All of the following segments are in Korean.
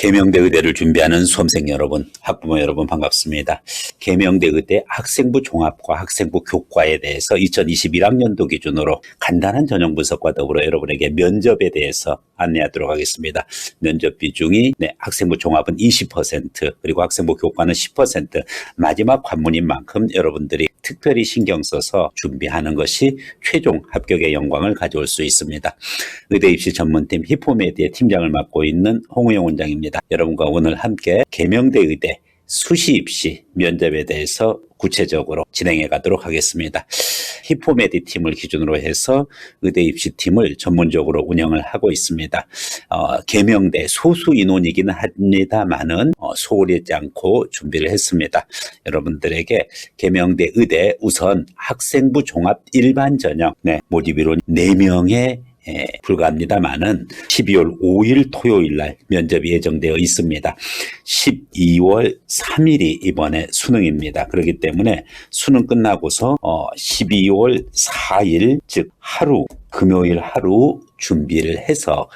계명대 의대를 준비하는 수험생 여러분, 학부모 여러분 반갑습니다. 계명대 의대 학생부 종합과 학생부 교과에 대해서 2021학년도 기준으로 간단한 전형 분석과 더불어 여러분에게 면접에 대해서 안내하도록 하겠습니다. 면접 비중이 학생부 종합은 20%, 그리고 학생부 교과는 10%, 마지막 관문인 만큼 여러분들이 특별히 신경 써서 준비하는 것이 최종 합격의 영광을 가져올 수 있습니다. 의대 입시 전문팀 히포메디의 팀장을 맡고 있는 홍우영 원장입니다. 여러분과 오늘 함께 계명대 의대 수시 입시 면접에 대해서 구체적으로 진행해 가도록 하겠습니다. 히포메디 팀을 기준으로 해서 의대 입시팀을 전문적으로 운영을 하고 있습니다. 계명대 소수 인원이기는 합니다만은 소홀히 있지 않고 준비를 했습니다. 여러분들에게 계명대 의대 우선 학생부 종합 일반 전형 모집 인원 4명의 불과합니다만은 12월 5일 토요일 날 면접이 예정되어 있습니다. 12월 3일이 이번에 수능입니다. 그렇기 때문에 수능 끝나고서 12월 4일 즉 하루 금요일 하루 준비를 해서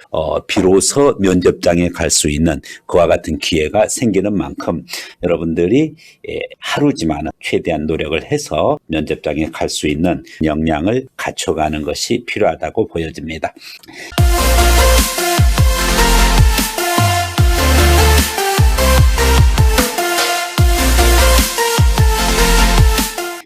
비로소 면접장에 갈 수 있는 그와 같은 기회가 생기는 만큼 여러분들이 하루지만 최대한 노력을 해서 면접장에 갈 수 있는 역량을 갖춰가는 것이 필요하다고 보여집니다.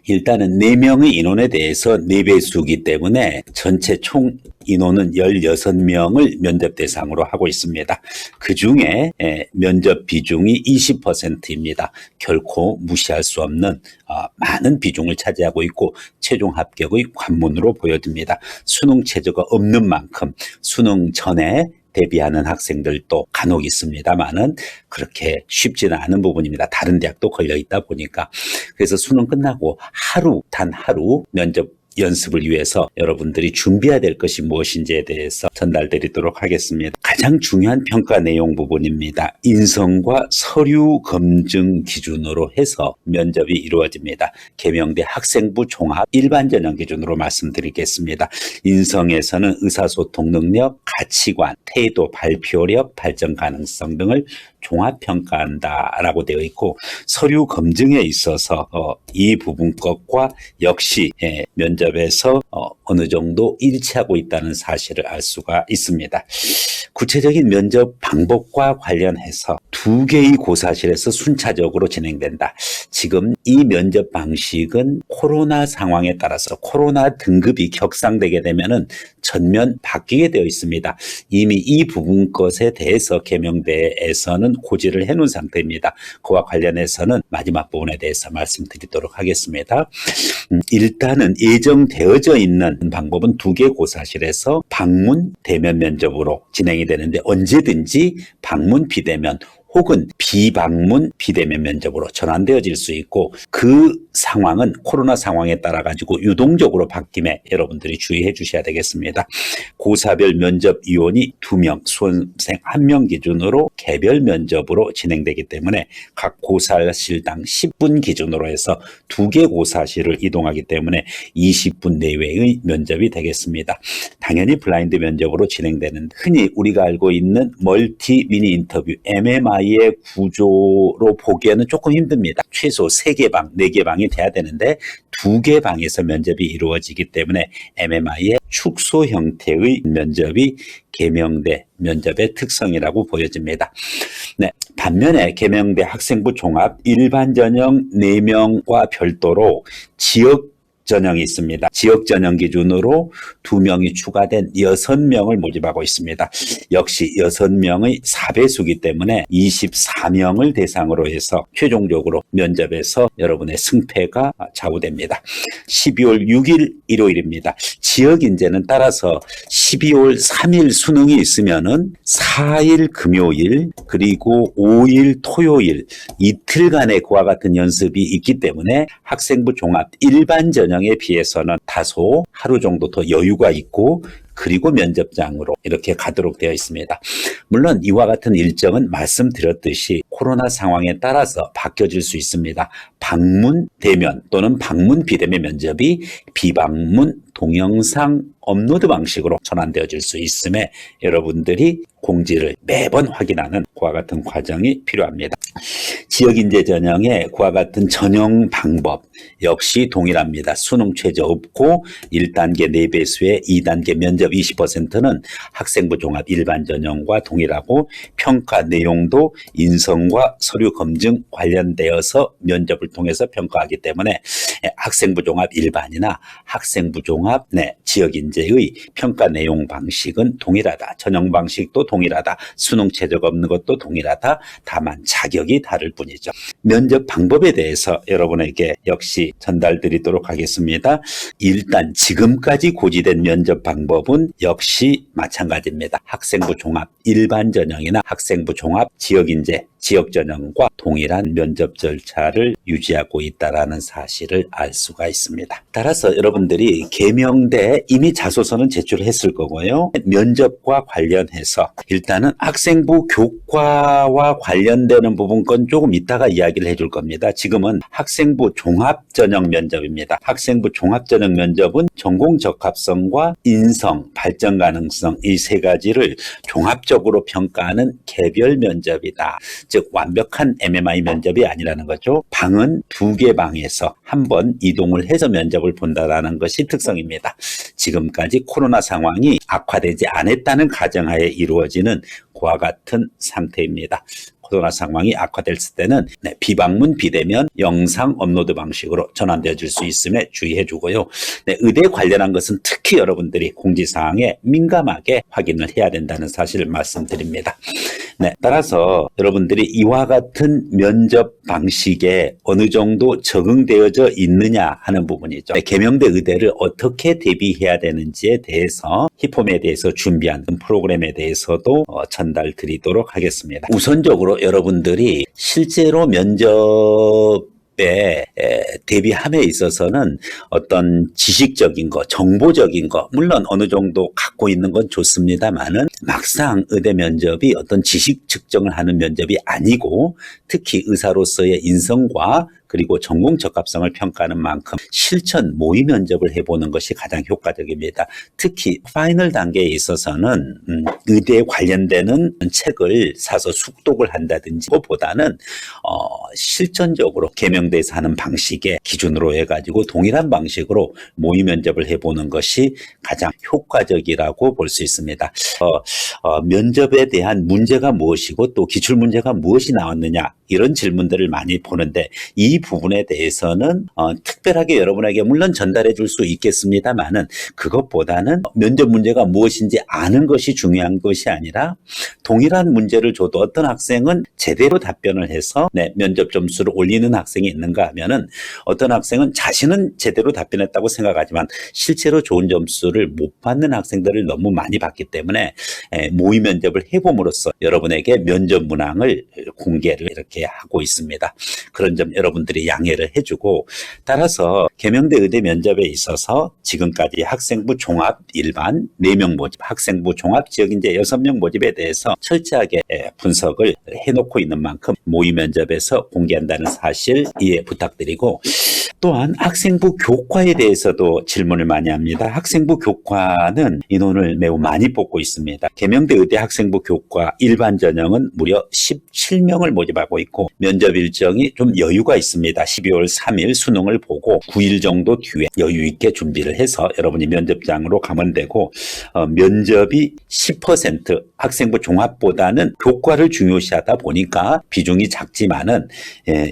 일단은 4명의 인원에 대해서 4배수이기 때문에 전체 총 인원은 16명을 면접 대상으로 하고 있습니다. 그 중에 면접 비중이 20%입니다. 결코 무시할 수 없는 많은 비중을 차지하고 있고 최종 합격의 관문으로 보여집니다. 수능 체제가 없는 만큼 수능 전에 대비하는 학생들도 간혹 있습니다만은 그렇게 쉽지는 않은 부분입니다. 다른 대학도 걸려 있다 보니까. 그래서 수능 끝나고 단 하루 면접 연습을 위해서 여러분들이 준비해야 될 것이 무엇인지에 대해서 전달드리도록 하겠습니다. 가장 중요한 평가 내용 부분입니다. 인성과 서류 검증 기준으로 해서 면접이 이루어집니다. 계명대 학생부 종합 일반 전형 기준으로 말씀드리겠습니다. 인성에서는 의사소통 능력, 가치관, 태도, 발표력, 발전 가능성 등을 종합평가한다라고 되어 있고, 서류 검증에 있어서 이 부분 것과 역시 면접에서 어느 정도 일치하고 있다는 사실을 알 수가 있습니다. 구체적인 면접 방법과 관련해서 2개의 고사실에서 순차적으로 진행된다. 지금 이 면접 방식은 코로나 상황에 따라서 코로나 등급이 격상되게 되면은 전면 바뀌게 되어 있습니다. 이미 이 부분 것에 대해서 계명대에서는 고지를 해놓은 상태입니다. 그와 관련해서는 마지막 부분에 대해서 말씀드리도록 하겠습니다. 일단은 예정되어져 있는 방법은 2개 고사실에서 방문 대면 면접으로 진행이 되는데, 언제든지 방문 비대면 혹은 비방문 비대면 면접으로 전환되어질 수 있고, 그 상황은 코로나 상황에 따라 가지고 유동적으로 바뀜에 여러분들이 주의해 주셔야 되겠습니다. 고사별 면접 위원이 2명, 수험생 1명 기준으로 개별 면접으로 진행되기 때문에 각 고사실당 10분 기준으로 해서 2개 고사실을 이동하기 때문에 20분 내외의 면접이 되겠습니다. 당연히 블라인드 면접으로 진행되는, 흔히 우리가 알고 있는 멀티 미니 인터뷰 MMI의 구조로 보기에는 조금 힘듭니다. 최소 3개 방, 4개 방이 돼야 되는데 2개 방에서 면접이 이루어지기 때문에 MMI의 축소 형태의 면접이 계명대 면접의 특성이라고 보여집니다. 반면에 계명대 학생부 종합 일반 전형 4명과 별도로 지역 전형이 있습니다. 지역 전형 기준으로 2명이 추가된 6명을 모집하고 있습니다. 역시 6명의 4배수이기 때문에 24명을 대상으로 해서 최종적으로 면접에서 여러분의 승패가 좌우됩니다. 12월 6일 일요일입니다. 지역 인재는 따라서 12월 3일 수능이 있으면은 4일 금요일 그리고 5일 토요일 이틀간의 그와 같은 연습이 있기 때문에 학생부 종합 일반 전형에 비해서는 다소 하루 정도 더 여유가 있고, 그리고 면접장으로 이렇게 가도록 되어 있습니다. 물론 이와 같은 일정은 말씀드렸듯이 코로나 상황에 따라서 바뀌어질 수 있습니다. 방문 대면 또는 방문 비대면 면접이 비방문 동영상 업로드 방식으로 전환되어질 수 있음에 여러분들이 공지를 매번 확인하는 그와 같은 과정이 필요합니다. 지역인재 전형의 그와 같은 전형 방법 역시 동일합니다. 수능 최저 없고 1단계 4배수의 2단계 면접 20%는 학생부 종합 일반 전형과 동일하고 평가 내용도 인성과 서류 검증 관련되어서 면접을 통해서 평가하기 때문에 학생부 종합 일반이나 학생부 종합 지역인재의 평가 내용 방식은 동일하다. 전형 방식도 동일하다. 수능 최저가 없는 것도 동일하다. 다만 자격이 다를 뿐이죠. 면접 방법에 대해서 여러분에게 역시 전달드리도록 하겠습니다. 일단 지금까지 고지된 면접 방법은 역시 마찬가지입니다. 학생부 종합 일반 전형이나 학생부 종합 지역인재 지역 전형과 동일한 면접 절차를 유지하고 있다는 사실을 알 수가 있습니다. 따라서 여러분들이 개명대에 이미 자소서는 제출했을 거고요. 면접과 관련해서 일단은 학생부 교과와 관련되는 부분 건 조금 이따가 이야기를 해줄 겁니다. 지금은 학생부 종합 전형 면접입니다. 학생부 종합 전형 면접은 전공 적합성과 인성, 발전 가능성 이 세 가지를 종합적으로 평가하는 개별 면접이다. 즉 완벽한 MMI 면접이 아니라는 거죠. 방은 2개 방에서 한 번 이동을 해서 면접을 본다는 것이 특성입니다. 지금까지 코로나 상황이 악화되지 않았다는 가정하에 이루어지는 그와 같은 상태입니다. 코로나 상황이 악화됐을 때는 비방문 비대면 영상 업로드 방식으로 전환되어질 수 있음에 주의해 주고요. 의대 관련한 것은 특히 여러분들이 공지사항에 민감하게 확인을 해야 된다는 사실을 말씀드립니다. 따라서 여러분들이 이와 같은 면접 방식에 어느 정도 적응되어져 있느냐 하는 부분이죠. 개명대 의대를 어떻게 대비해야 되는지에 대해서 히폼에 대해서 준비한 프로그램에 대해서도 전달 드리도록 하겠습니다. 우선적으로 여러분들이 실제로 면접에 대비함에 있어서는 어떤 지식적인 거, 정보적인 거, 물론 어느 정도 갖고 있는 건 좋습니다만은 막상 의대 면접이 어떤 지식 측정을 하는 면접이 아니고 특히 의사로서의 인성과 그리고 전공 적합성을 평가하는 만큼 실천 모의 면접을 해보는 것이 가장 효과적입니다. 특히 파이널 단계에 있어서는 의대에 관련되는 책을 사서 숙독을 한다든지 그보다는 실전적으로 개명대에서 하는 방식의 기준으로 해가지고 동일한 방식으로 모의 면접을 해보는 것이 가장 효과적이라고 볼 수 있습니다. 면접에 대한 문제가 무엇이고 또 기출문제가 무엇이 나왔느냐 이런 질문들을 많이 보는데 이 부분에 대해서는 특별하게 여러분에게 물론 전달해 줄 수 있겠습니다만은 그것보다는 면접 문제가 무엇인지 아는 것이 중요한 것이 아니라 동일한 문제를 줘도 어떤 학생은 제대로 답변을 해서 면접 점수를 올리는 학생이 있는가 하면은 어떤 학생은 자신은 제대로 답변했다고 생각하지만 실제로 좋은 점수를 못 받는 학생들을 너무 많이 봤기 때문에 모의 면접을 해봄으로써 여러분에게 면접 문항을 공개를 이렇게 하고 있습니다. 그런 점 여러분들이 양해를 해주고 따라서 개명대 의대 면접에 있어서 지금까지 학생부 종합 일반 4명 모집, 학생부 종합 지역인재 6명 모집에 대해서 철저하게 분석을 해놓고 있는 만큼 모의 면접에서 공개한다는 사실 이해 부탁드리고 또한 학생부 교과에 대해서도 질문을 많이 합니다. 학생부 교과는 인원을 매우 많이 뽑고 있습니다. 개명대 의대 학생부 교과 일반 전형은 무려 17명을 모집하고 있고 면접 일정이 좀 여유가 있습니다. 12월 3일 수능을 보고 9일 정도 뒤에 여유 있게 준비를 해서 여러분이 면접장으로 가면 되고 면접이 10% 학생부 종합보다는 교과를 중요시하다 보니까 비중이 작지만은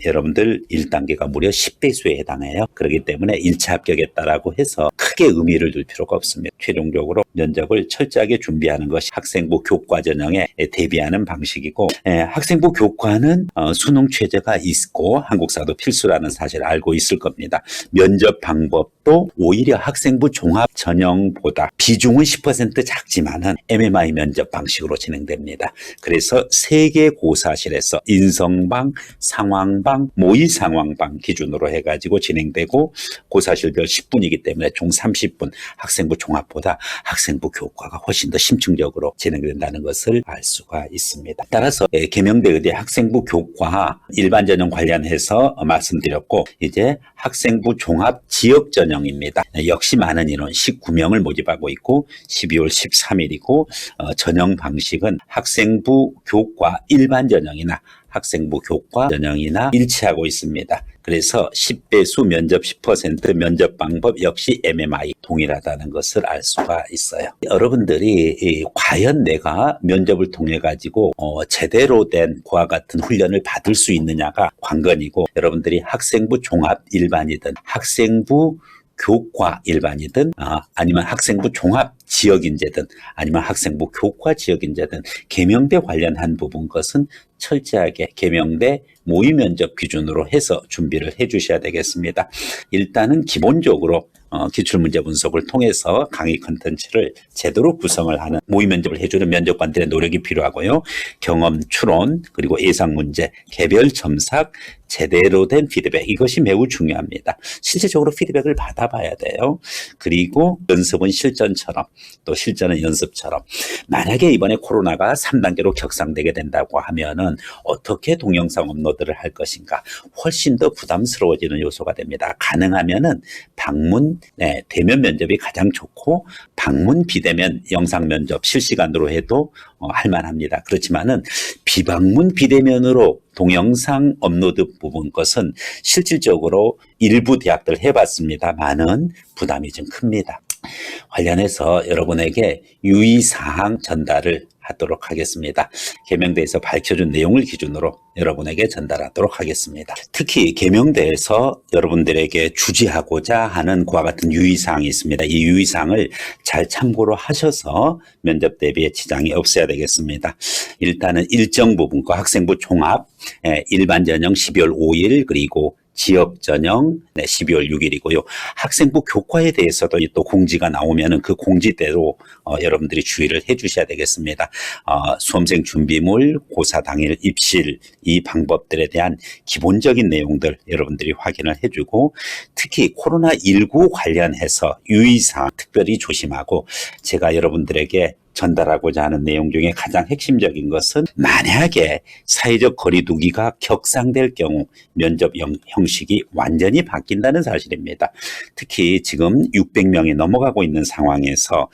여러분들 1단계가 무려 10배수에 해당해요. 그렇기 때문에 1차 합격했다라고 해서 크게 의미를 둘 필요가 없습니다. 최종적으로 면접을 철저하게 준비하는 것이 학생부 교과 전형에 대비하는 방식이고 학생부 교과는 수능 최저가 있고 한국사도 필수라는 사실을 알고 있을 겁니다. 면접 방법도 오히려 학생부 종합 전형보다 비중은 10% 작지만은 MMI 면접 방식으로 진행됩니다. 그래서 3개 고사실에서 인성방, 상황방, 모의 상황방 기준으로 해가지고 진행되고 고사실별 10분이기 때문에 총 30분 학생부 종합보다 학생부 교과가 훨씬 더 심층적으로 진행된다는 것을 알 수가 있습니다. 따라서 개명대 의대 학생부 교과 일반 전형 관련해서 말씀드렸고 이제 학생부 종합 지역 전형입니다. 역시 많은 인원 19명을 모집하고 있고 12월 13일이고 전형 방식은 학생부 교과 일반 전형이나 학생부 교과 전형이나 일치하고 있습니다. 그래서 10배수 면접 10% 면접 방법 역시 MMI 동일하다는 것을 알 수가 있어요. 여러분들이 과연 내가 면접을 통해 가지고 제대로 된 그와 같은 훈련을 받을 수 있느냐가 관건이고 여러분들이 학생부 종합 일반이든 학생부 교과 일반이든 아니면 학생부 종합 지역인재든 아니면 학생부 교과 지역인재든 개명대 관련한 부분 것은 철저하게 개명대 모의 면접 기준으로 해서 준비를 해 주셔야 되겠습니다. 일단은 기본적으로 기출문제 분석을 통해서 강의 컨텐츠를 제대로 구성을 하는 모의 면접을 해주는 면접관들의 노력이 필요하고요. 경험, 추론, 그리고 예상 문제, 개별 첨삭, 제대로 된 피드백 이것이 매우 중요합니다. 실제적으로 피드백을 받아봐야 돼요. 그리고 연습은 실전처럼 또 실전은 연습처럼 만약에 이번에 코로나가 3단계로 격상되게 된다고 하면은 어떻게 동영상 업로드를 할 것인가 훨씬 더 부담스러워지는 요소가 됩니다. 가능하면은 방문 대면 면접이 가장 좋고 방문 비대면 영상 면접 실시간으로 해도 할만합니다. 그렇지만은 비방문 비대면으로 동영상 업로드 부분 것은 실질적으로 일부 대학들 해봤습니다만은 부담이 좀 큽니다. 관련해서 여러분에게 유의사항 전달을 하도록 하겠습니다. 개명대에서 밝혀준 내용을 기준으로 여러분에게 전달하도록 하겠습니다. 특히 개명대에서 여러분들에게 주지하고자 하는 그와 같은 유의사항이 있습니다. 이 유의사항을 잘 참고로 하셔서 면접 대비에 지장이 없어야 되겠습니다. 일단은 일정 부분과 학생부 종합 일반 전형 12월 5일 그리고 지역 전형 12월 6일이고요. 학생부 교과에 대해서도 또 공지가 나오면은 그 공지대로 여러분들이 주의를 해 주셔야 되겠습니다. 수험생 준비물, 고사 당일 입실 이 방법들에 대한 기본적인 내용들 여러분들이 확인을 해주고 특히 코로나19 관련해서 유의사항 특별히 조심하고 제가 여러분들에게 전달하고자 하는 내용 중에 가장 핵심적인 것은 만약에 사회적 거리두기가 격상될 경우 면접 형식이 완전히 바뀐다는 사실입니다. 특히 지금 600명이 넘어가고 있는 상황에서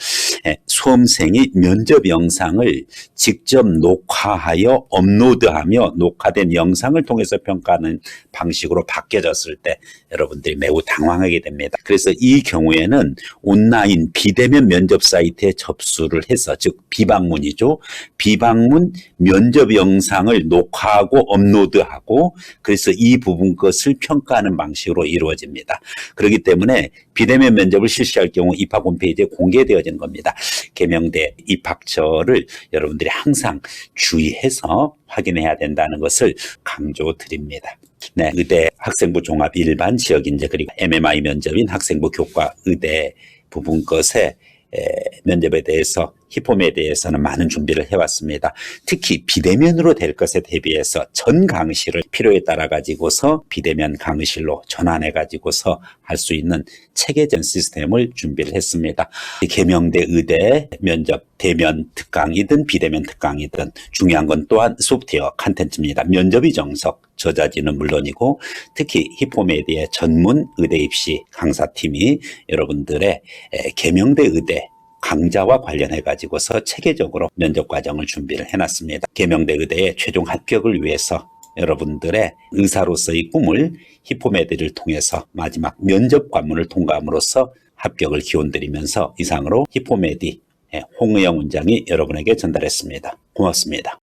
수험생이 면접 영상을 직접 녹화하여 업로드하며 녹화된 영상을 통해서 평가하는 방식으로 바뀌어졌을 때 여러분들이 매우 당황하게 됩니다. 그래서 이 경우에는 온라인 비대면 면접 사이트에 접수를 해서 즉 비방문이죠. 비방문 면접 영상을 녹화하고 업로드하고 그래서 이 부분 것을 평가하는 방식으로 이루어집니다. 그렇기 때문에 비대면 면접을 실시할 경우 입학 홈페이지에 공개되어지는 겁니다. 개명대 입학처를 여러분들이 항상 주의해서 확인해야 된다는 것을 강조드립니다. 의대 학생부 종합 일반 지역인재 그리고 MMI 면접인 학생부 교과 의대 부분 것에 면접에 대해서 히폼에 대해서는 많은 준비를 해왔습니다. 특히 비대면으로 될 것에 대비해서 전 강의실을 필요에 따라 가지고서 비대면 강의실로 전환해 가지고서 할 수 있는 체계전 시스템을 준비를 했습니다. 개명대 의대 면접 대면 특강이든 비대면 특강이든 중요한 건 또한 소프트웨어 컨텐츠입니다. 면접이 정석 저자지는 물론이고 특히 히포메디의 전문 의대 입시 강사팀이 여러분들의 개명대 의대 강좌와 관련해 가지고서 체계적으로 면접 과정을 준비를 해놨습니다. 개명대 의대의 최종 합격을 위해서 여러분들의 의사로서의 꿈을 히포메디를 통해서 마지막 면접 관문을 통과함으로써 합격을 기원드리면서 이상으로 히포메디 홍의영 원장이 여러분에게 전달했습니다. 고맙습니다.